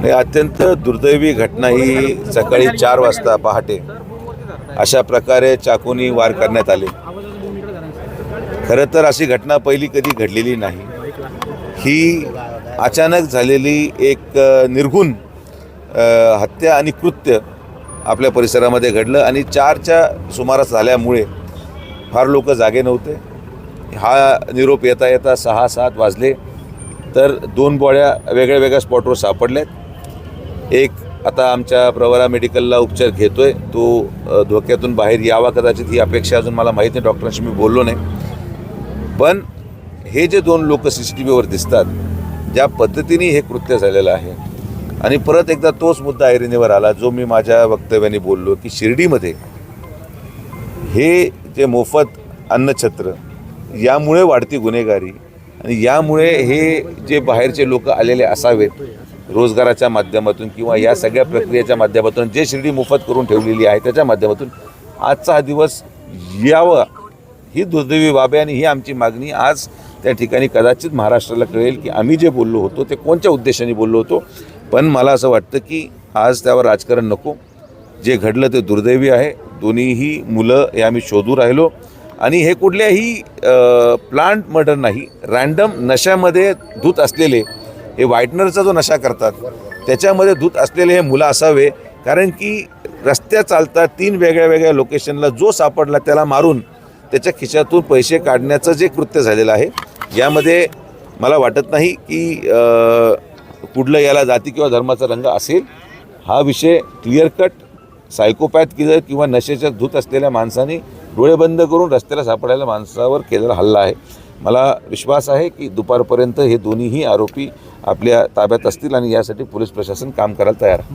हे अत्यंत दुर्दैवी घटना ही सकाळी 4 वाजता पहाटे अशा प्रकारे चाकूनी वार करण्यात आले। खरं तर अशी घटना पहिली कधी घडलेली नाही। ही अचानक झालेली एक निर्घुण हत्या आणि कृत्य आपल्या परिसरामध्ये घडलं आणि 4च्या सुमारास झाल्यामुळे फार लोक जागे नव्हते। हा निरोप येता येता 6-7 वाजले तर 2 बॉड्या वेगळ्या वेगळ्या स्पॉटवर सापडल्यात। एक आता आमच्या प्रवरा मेडिकलला उपचार घेतोय, तो धोक्यातून बाहेर यावा कदाचित ही अपेक्षा अजून मला माहीत नाही, डॉक्टरांशी मी बोललो नाही। पण हे जे 2 लोक CCTVवर दिसतात, ज्या पद्धतीने हे कृत्य झालेलं आहे आणि परत एकदा तोच मुद्दा ऐरणीवर आला जो मी माझ्या वक्तव्याने बोललो की शिर्डीमध्ये हे जे मोफत अन्नछत्र यामुळे वाढती गुन्हेगारी आणि यामुळे हे जे बाहेरचे लोक आलेले असावेत रोजगाराच्या माध्यमातून किंवा या सगळ्या प्रक्रियेच्या माध्यमातून जे शिर्डी मोफत करून ठेवलेली आहे त्याच्या माध्यमातून आजचा हा दिवस यावा ही दुर्दैवी बाब आहे। आणि ही आमची मागणी आज त्या ठिकाणी कदाचित महाराष्ट्राला कळेल की आम्ही जे बोललो होतो ते कोणत्या उद्देशाने बोललो होतो। पण मला असं वाटतं की आज त्यावर राजकारण नको, जे घडलं ते दुर्दैवी आहे। दोन्हीही मुलं हे आम्ही शोधू राहिलो आणि हे कुठल्याही प्लांट मर्डर नाही, रँडम नशामध्ये धूत असलेले हे व्हाईटनरचा जो नशा करतात त्याच्यामध्ये धूत असलेले हे मुलं असावे। कारण की रस्त्या चालतात 3 वेगळ्या वेगळ्या लोकेशनला जो सापडला त्याला मारून त्याच्या खिशातून पैसे काढण्याचं जे कृत्य झालेलं आहे यामध्ये मला वाटत नाही की कुठलं याला जाती किंवा धर्माचा रंग असेल। हा विषय क्लिअर कट सायकोपॅथ किंवा नशेच्या धूत असलेल्या माणसाने डोळे बंद करून रस्त्याला सापडायला माणसावर केलेला हल्ला आहे। मला विश्वास आहे की दुपारपर्यंत हे दोन्हीही आरोपी आपल्या ताब्यात असतील आणि यासाठी पोलीस प्रशासन काम करायला तयार आहे।